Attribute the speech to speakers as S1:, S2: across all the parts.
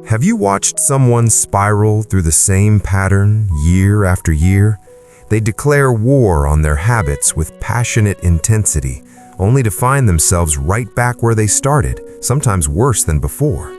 S1: Have you watched someone spiral through the same pattern year after year? They declare war on their habits with passionate intensity, only to find themselves right back where they started, sometimes worse than before.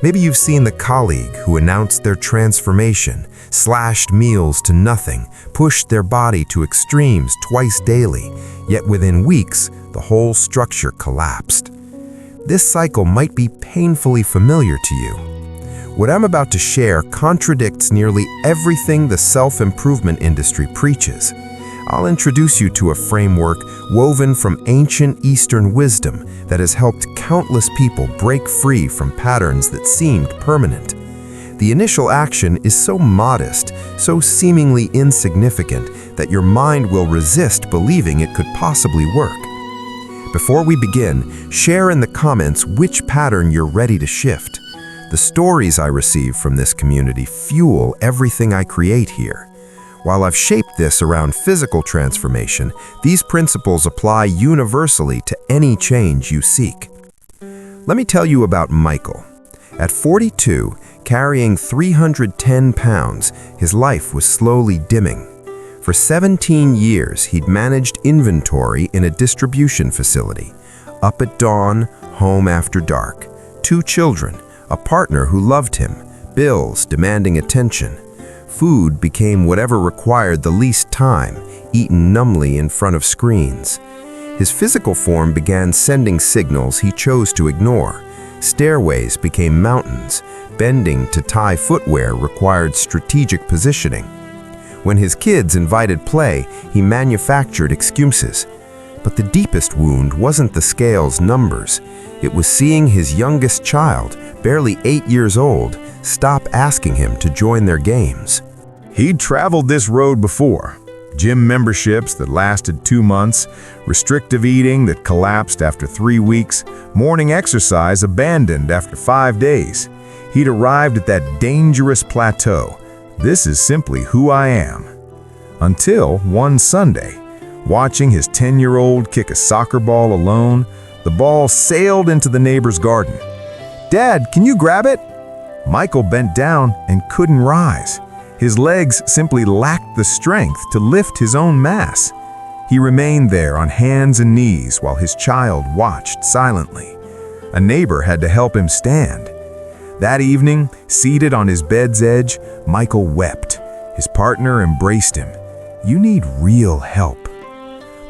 S1: Maybe you've seen the colleague who announced their transformation, slashed meals to nothing, pushed their body to extremes twice daily, yet within weeks, the whole structure collapsed. This cycle might be painfully familiar to you. What I'm about to share contradicts nearly everything the self-improvement industry preaches. I'll introduce you to a framework woven from ancient Eastern wisdom that has helped countless people break free from patterns that seemed permanent. The initial action is so modest, so seemingly insignificant, that your mind will resist believing it could possibly work. Before we begin, share in the comments which pattern you're ready to shift. The stories I receive from this community fuel everything I create here. While I've shaped this around physical transformation, these principles apply universally to any change you seek. Let me tell you about Michael. At 42, carrying 310 pounds, his life was slowly dimming. For 17 years, he'd managed inventory in a distribution facility. Up at dawn, home after dark. 2 children, a partner who loved him, bills demanding attention. Food became whatever required the least time, eaten numbly in front of screens. His physical form began sending signals he chose to ignore. Stairways became mountains. Bending to tie footwear required strategic positioning. When his kids invited play, he manufactured excuses. But the deepest wound wasn't the scale's numbers. It was seeing his youngest child, barely 8 years old, stop asking him to join their games.
S2: He'd traveled this road before. Gym memberships that lasted 2 months, restrictive eating that collapsed after 3 weeks, morning exercise abandoned after 5 days. He'd arrived at that dangerous plateau. This is simply who I am. Until one Sunday, watching his 10-year-old kick a soccer ball alone, the ball sailed into the neighbor's garden. "Dad, can you grab it?" Michael bent down and couldn't rise. His legs simply lacked the strength to lift his own mass. He remained there on hands and knees while his child watched silently. A neighbor had to help him stand. That evening, seated on his bed's edge, Michael wept. His partner embraced him. "You need real help."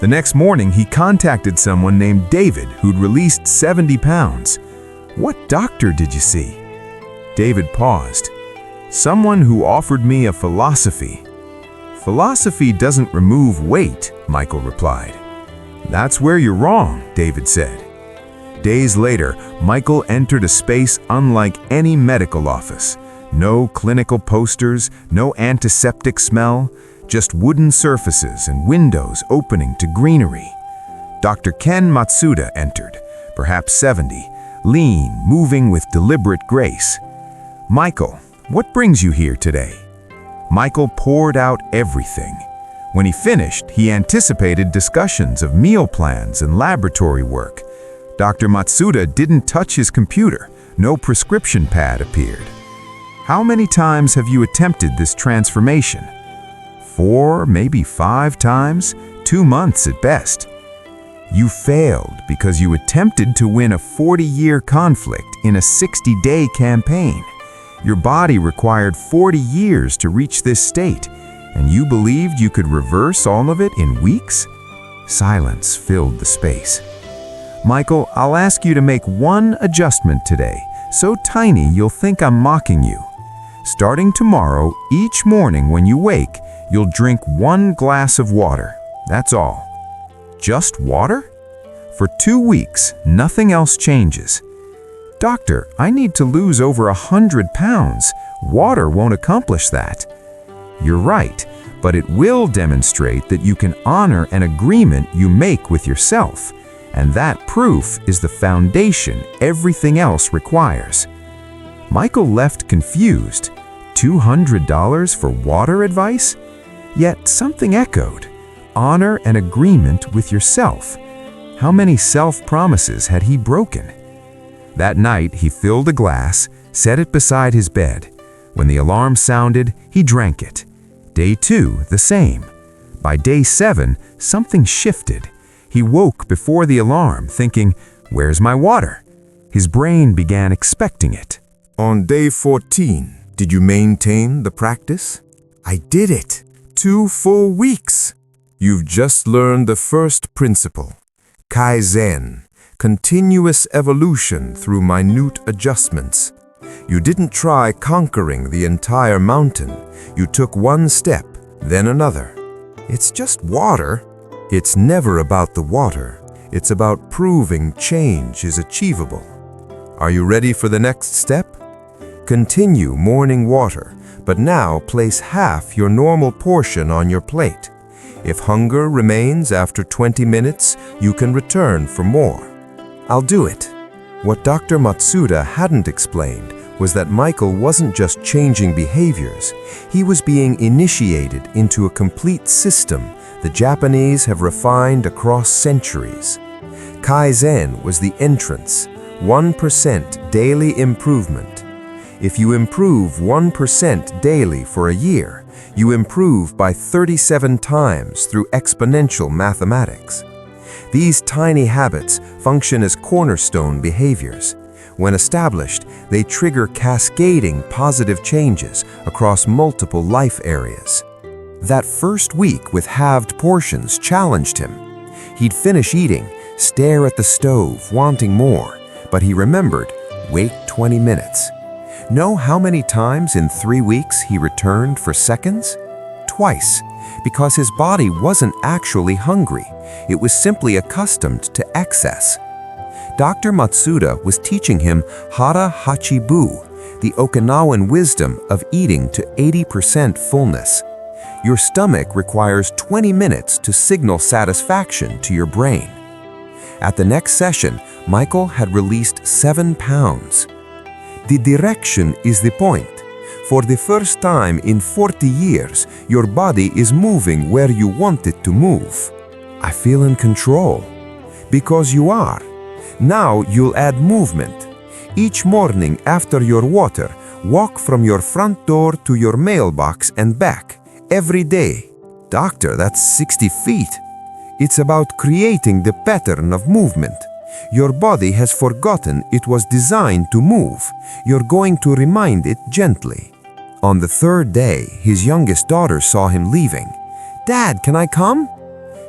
S2: The next morning, he contacted someone named David who'd released 70 pounds. "What doctor did you see?" David paused. "Someone who offered me a philosophy." "Philosophy doesn't remove weight," Michael replied. "That's where you're wrong," David said. Days later, Michael entered a space unlike any medical office. No clinical posters, no antiseptic smell, just wooden surfaces and windows opening to greenery. Dr. Ken Matsuda entered, perhaps 70, lean, moving with deliberate grace. "Michael, what brings you here today?" Michael poured out everything. When he finished, he anticipated discussions of meal plans and laboratory work. Dr. Matsuda didn't touch his computer. No prescription pad appeared. "How many times have you attempted this transformation?" 4, maybe 5 times, 2 months at best. "You failed because you attempted to win a 40-year conflict in a 60-day campaign. Your body required 40 years to reach this state, and you believed you could reverse all of it in weeks?" Silence filled the space. "Michael, I'll ask you to make one adjustment today, so tiny you'll think I'm mocking you. Starting tomorrow, each morning when you wake, you'll drink 1 glass of water. That's all." "Just water?" "For 2 weeks, nothing else changes." "Doctor, I need to lose over 100 pounds. Water won't accomplish that." "You're right, but it will demonstrate that you can honor an agreement you make with yourself. And that proof is the foundation everything else requires." Michael left confused. $200 for water advice? Yet something echoed. Honor an agreement with yourself. How many self-promises had he broken? That night, he filled a glass, set it beside his bed. When the alarm sounded, he drank it. Day 2, the same. By day 7, something shifted. He woke before the alarm, thinking, "Where's my water?" His brain began expecting it.
S1: On day 14, did you maintain the practice? I did it. 2 full weeks. You've just learned the first principle. KAIZEN, continuous evolution through minute adjustments. You didn't try conquering the entire mountain. You took one step, then another. It's just water. It's never about the water. It's about proving change is achievable. Are you ready for the next step? Continue morning water, but now place half your normal portion on your plate. If hunger remains after 20 minutes, you can return for more. I'll do it. What Dr. Matsuda hadn't explained was that Michael wasn't just changing behaviors, he was being initiated into a complete system the Japanese have refined across centuries. Kaizen was the entrance, 1% daily improvement. If you improve 1% daily for a year, you improve by 37 times through exponential mathematics. These tiny habits function as cornerstone behaviors. When established, they trigger cascading positive changes across multiple life areas. That first week with halved portions challenged him. He'd finish eating, stare at the stove, wanting more, but he remembered, wait 20 minutes. Know how many times in 3 weeks he returned for seconds? Twice, because his body wasn't actually hungry. It was simply accustomed to excess. Dr. Matsuda was teaching him HARA-HACHI-BU, the Okinawan wisdom of eating to 80% fullness. Your stomach requires 20 minutes to signal satisfaction to your brain. At the next session, Michael had released 7 pounds. The direction is the point. For the first time in 40 years, your body is moving where you want it to move. I feel in control. Because you are. Now you'll add movement. Each morning after your water, walk from your front door to your mailbox and back, every day. Doctor, that's 60 feet. It's about creating the pattern of movement. Your body has forgotten it was designed to move. You're going to remind it gently. On the 3rd day, his youngest daughter saw him leaving. "Dad, can I come?"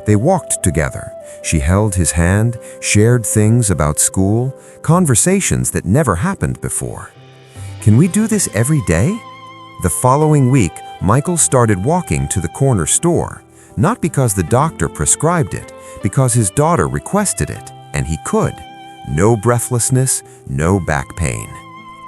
S1: They walked together. She held his hand, shared things about school, conversations that never happened before. Can we do this every day? The following week, Michael started walking to the corner store, not because the doctor prescribed it, because his daughter requested it, and he could. No breathlessness, no back pain.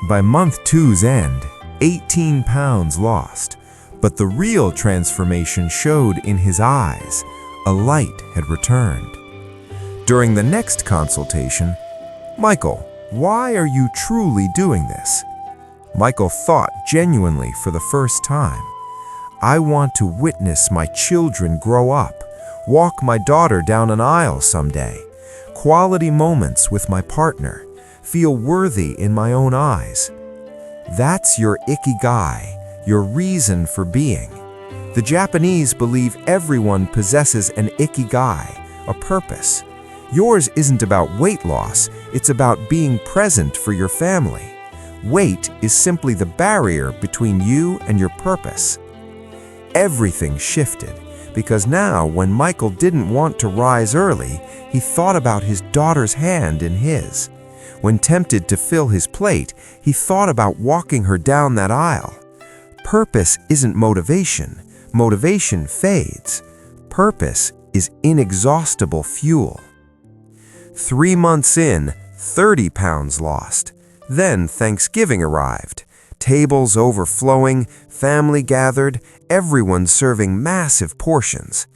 S1: By month 2's end, 18 pounds lost, but the real transformation showed in his eyes. A light had returned. During the next consultation, "Michael, why are you truly doing this?" Michael thought genuinely for the first time. "I want to witness my children grow up, walk my daughter down an aisle someday, quality moments with my partner, feel worthy in my own eyes." That's your ikigai, your reason for being. The Japanese believe everyone possesses an ikigai, a purpose. Yours isn't about weight loss, it's about being present for your family. Weight is simply the barrier between you and your purpose. Everything shifted, because now when Michael didn't want to rise early, he thought about his daughter's hand in his. When tempted to fill his plate, he thought about walking her down that aisle. Purpose isn't motivation. Motivation fades. Purpose is inexhaustible fuel. 3 months in, 30 pounds lost. Then Thanksgiving arrived. Tables overflowing, family gathered, everyone serving massive portions.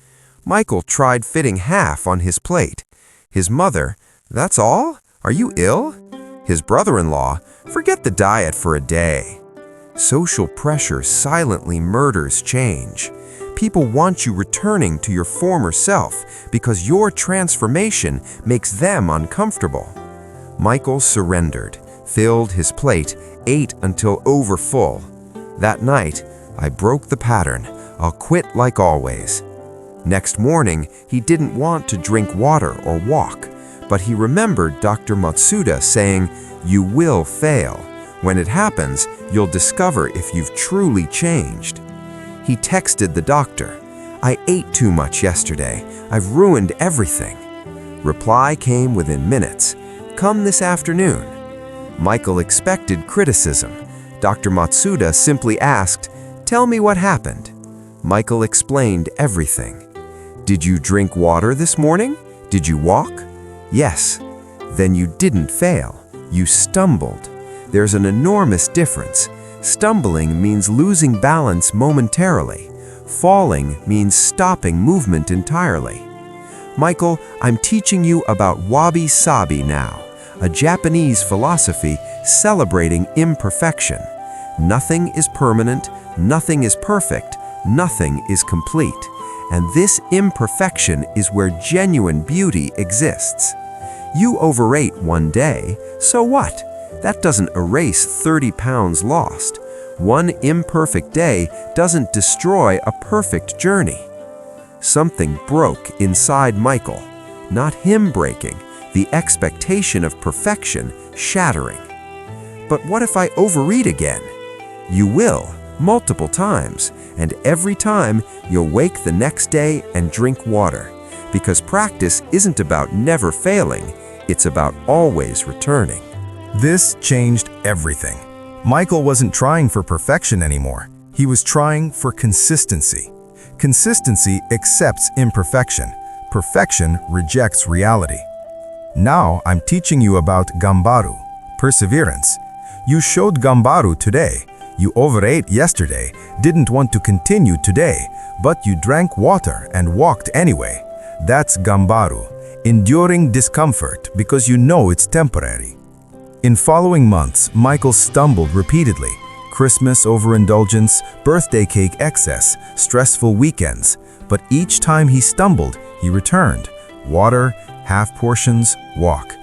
S1: Michael tried fitting half on his plate. His mother, "That's all? Are you ill?" His brother-in-law, "Forget the diet for a day." Social pressure silently murders change. People want you returning to your former self because your transformation makes them uncomfortable. Michael surrendered. filled his plate, ate until overfull. That night, I broke the pattern. I'll quit like always. Next morning, he didn't want to drink water or walk, but he remembered Dr. Matsuda saying, "You will fail. When it happens, you'll discover if you've truly changed." He texted the doctor, "I ate too much yesterday. I've ruined everything." Reply came within minutes, "Come this afternoon." Michael expected criticism. Dr. Matsuda simply asked, "Tell me what happened." Michael explained everything. "Did you drink water this morning? Did you walk?" "Yes." "Then you didn't fail. You stumbled." There's an enormous difference. Stumbling means losing balance momentarily. Falling means stopping movement entirely. "Michael, I'm teaching you about WABI-SABI now, a Japanese philosophy celebrating imperfection. Nothing is permanent, nothing is perfect, nothing is complete. And this imperfection is where genuine beauty exists. You overate one day, so what? That doesn't erase 30 pounds lost. One imperfect day doesn't destroy a perfect journey." Something broke inside Michael. Not him breaking, the expectation of perfection shattering. "But what if I overeat again?" "You will, multiple times, and every time you'll wake the next day and drink water, because practice isn't about never failing, it's about always returning."
S2: This changed everything. Michael wasn't trying for perfection anymore. He was trying for consistency. Consistency accepts imperfection. Perfection rejects reality. Now I'm teaching you about gambaru, perseverance. You showed gambaru today. You overate yesterday, didn't want to continue today, but you drank water and walked anyway. That's gambaru, enduring discomfort because you know it's temporary. In following months, Michael stumbled repeatedly. Christmas overindulgence, birthday cake excess, stressful weekends. But each time he stumbled, he returned. Water, half portions, walk.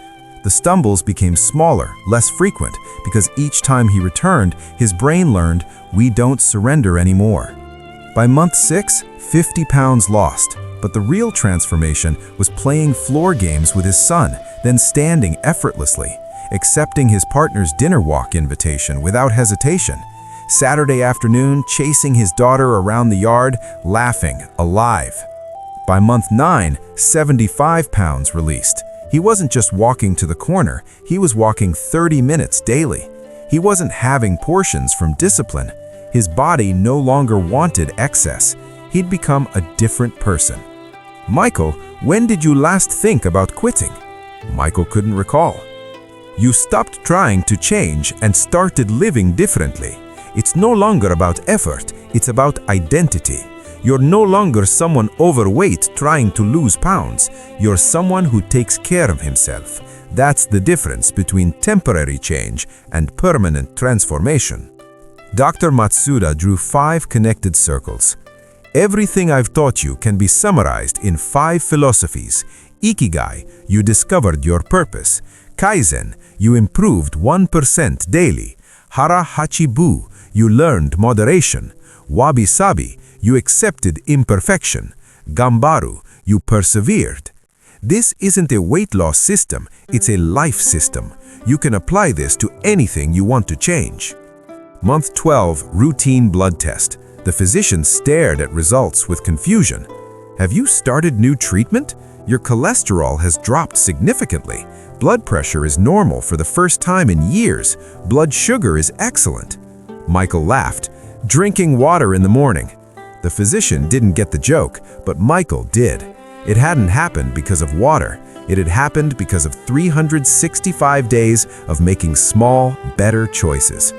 S2: The stumbles became smaller, less frequent, because each time he returned, his brain learned, we don't surrender anymore. By month 6, 50 pounds lost. But the real transformation was playing floor games with his son, then standing effortlessly, accepting his partner's dinner walk invitation without hesitation. Saturday afternoon, chasing his daughter around the yard, laughing, alive. By month 9, 75 pounds released. He wasn't just walking to the corner, he was walking 30 minutes daily. He wasn't having portions from discipline. His body no longer wanted excess. He'd become a different person. "Michael, when did you last think about quitting?" Michael couldn't recall. "You stopped trying to change and started living differently. It's no longer about effort, it's about identity. You're no longer someone overweight trying to lose pounds. You're someone who takes care of himself. That's the difference between temporary change and permanent transformation." Dr. Matsuda drew 5 connected circles. Everything I've taught you can be summarized in 5 philosophies. Ikigai, you discovered your purpose. Kaizen, you improved 1% daily. HARA-HACHI-BU, you learned moderation. WABI-SABI, you accepted imperfection. Gambaru, you persevered. This isn't a weight loss system, it's a life system. You can apply this to anything you want to change. Month 12, routine blood test. The physician stared at results with confusion. "Have you started new treatment? Your cholesterol has dropped significantly. Blood pressure is normal for the first time in years. Blood sugar is excellent." Michael laughed. "Drinking water in the morning." The physician didn't get the joke, but Michael did. It hadn't happened because of water. It had happened because of 365 days of making small, better choices.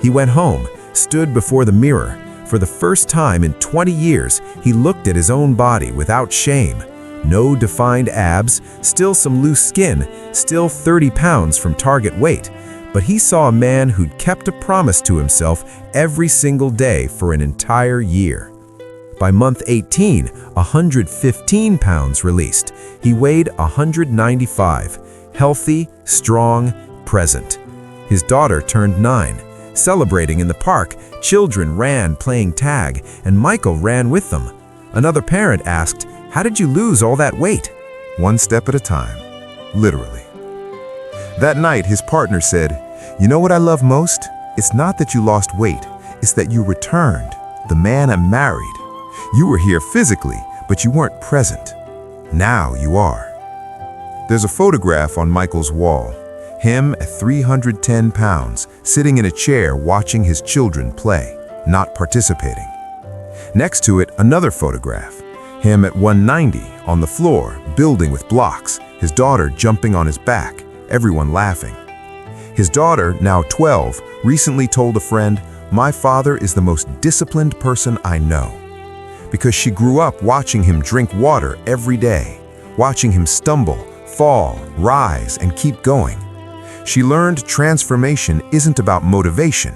S2: He went home, stood before the mirror. For the first time in 20 years, he looked at his own body without shame. No defined abs, still some loose skin, still 30 pounds from target weight. But he saw a man who'd kept a promise to himself every single day for an entire year. By month 18, 115 pounds released. He weighed 195, healthy, strong, present.
S3: His daughter turned 9. Celebrating in the park, children ran playing tag, and Michael ran with them. Another parent asked, "How did you lose all that weight?"
S2: One step at a time, literally. That night, his partner said, "You know what I love most? It's not that you lost weight, it's that you returned, the man I married. You were here physically, but you weren't present. Now you are." There's a photograph on Michael's wall. Him at 310 pounds, sitting in a chair watching his children play, not participating. Next to it, another photograph. Him at 190, on the floor, building with blocks, his daughter jumping on his back, everyone laughing. His daughter, now 12, recently told a friend, "My father is the most disciplined person I know." Because she grew up watching him drink water every day, watching him stumble, fall, rise, and keep going. She learned transformation isn't about motivation,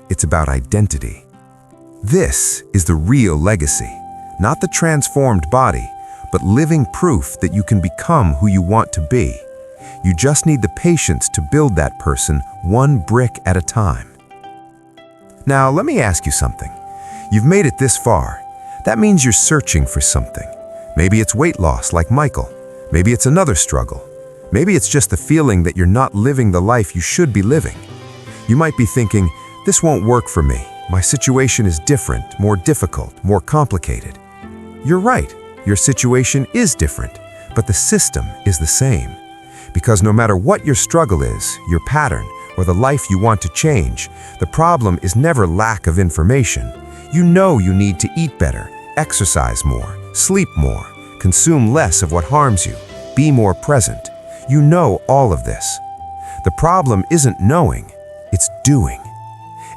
S2: it's about identity. This is the real legacy, not the transformed body, but living proof that you can become who you want to be. You just need the patience to build that person one brick at a time. Now, let me ask you something. You've made it this far. That means you're searching for something. Maybe it's weight loss like Michael. Maybe it's another struggle. Maybe it's just the feeling that you're not living the life you should be living. You might be thinking, "This won't work for me. My situation is different, more difficult, more complicated." You're right, your situation is different, but the system is the same. Because no matter what your struggle is, your pattern, or the life you want to change, the problem is never lack of information. You know you need to eat better, exercise more, sleep more, consume less of what harms you, be more present. You know all of this. The problem isn't knowing, it's doing.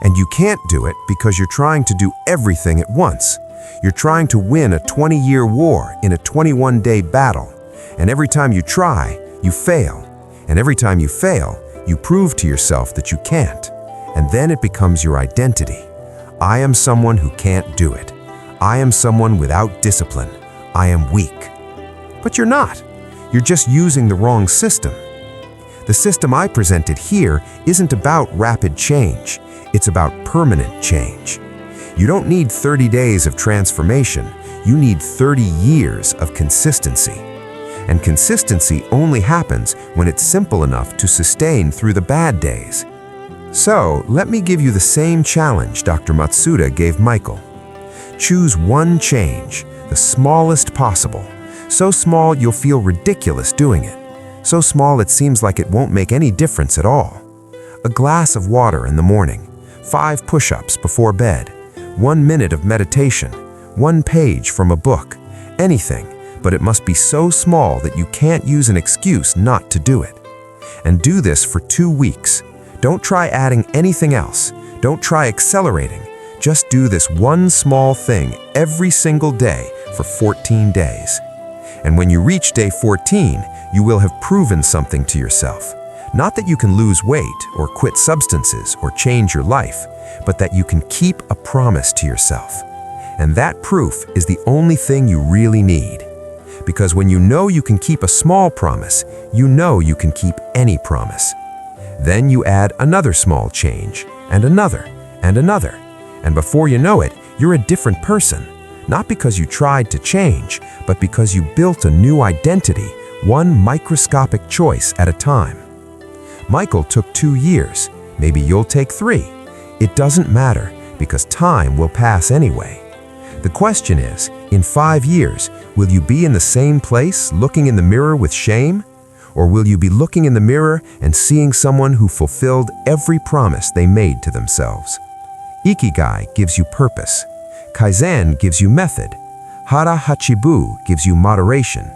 S2: And you can't do it because you're trying to do everything at once. You're trying to win a 20-year war in a 21-day battle. And every time you try, you fail. And every time you fail, you prove to yourself that you can't. And then it becomes your identity. I am someone who can't do it. I am someone without discipline. I am weak. But you're not. You're just using the wrong system. The system I presented here isn't about rapid change. It's about permanent change. You don't need 30 days of transformation. You need 30 years of consistency. And consistency only happens when it's simple enough to sustain through the bad days. So, let me give you the same challenge Dr. Matsuda gave Michael. Choose one change, the smallest possible. So small you'll feel ridiculous doing it. So small it seems like it won't make any difference at all. A glass of water in the morning, 5 push-ups before bed, 1 minute of meditation, 1 page from a book, anything, but it must be so small that you can't use an excuse not to do it. And do this for 2 weeks. Don't try adding anything else. Don't try accelerating. Just do this one small thing every single day for 14 days. And when you reach day 14, you will have proven something to yourself. Not that you can lose weight or quit substances or change your life, but that you can keep a promise to yourself. And that proof is the only thing you really need. Because when you know you can keep a small promise, you know you can keep any promise. Then you add another small change, and another, and another. And before you know it, you're a different person. Not because you tried to change, but because you built a new identity, one microscopic choice at a time. Michael took 2 years. Maybe you'll take 3. It doesn't matter, because time will pass anyway. The question is, in 5 years, will you be in the same place, looking in the mirror with shame? Or will you be looking in the mirror and seeing someone who fulfilled every promise they made to themselves? Ikigai gives you purpose. Kaizen gives you method. HARA-HACHI-BU gives you moderation.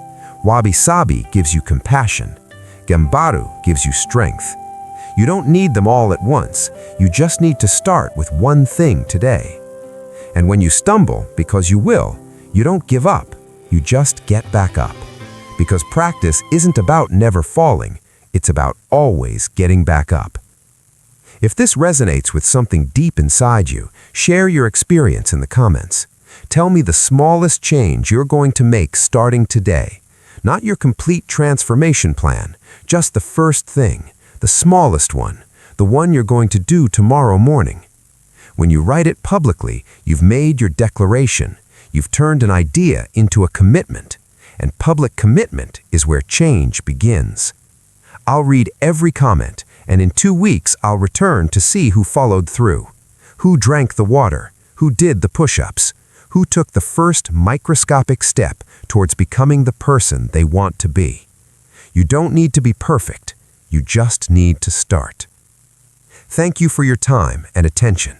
S2: WABI-SABI gives you compassion. Gambaru gives you strength. You don't need them all at once. You just need to start with one thing today. And when you stumble, because you will, you don't give up. You just get back up. Because practice isn't about never falling. It's about always getting back up. If this resonates with something deep inside you, share your experience in the comments. Tell me the smallest change you're going to make starting today. Not your complete transformation plan, just the first thing, the smallest one,
S1: the one you're going to do tomorrow morning. When you write it publicly, you've made your declaration. You've turned an idea into a commitment, and public commitment is where change begins. I'll read every comment, and in 2 weeks I'll return to see who followed through, who drank the water, who did the push-ups, who took the first microscopic step towards becoming the person they want to be. You don't need to be perfect, you just need to start. Thank you for your time and attention.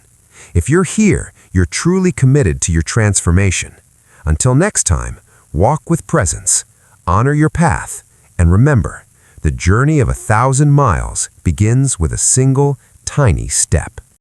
S1: If you're here, you're truly committed to your transformation. Until next time, walk with presence, honor your path, and remember, the journey of 1,000 miles begins with a single, tiny step.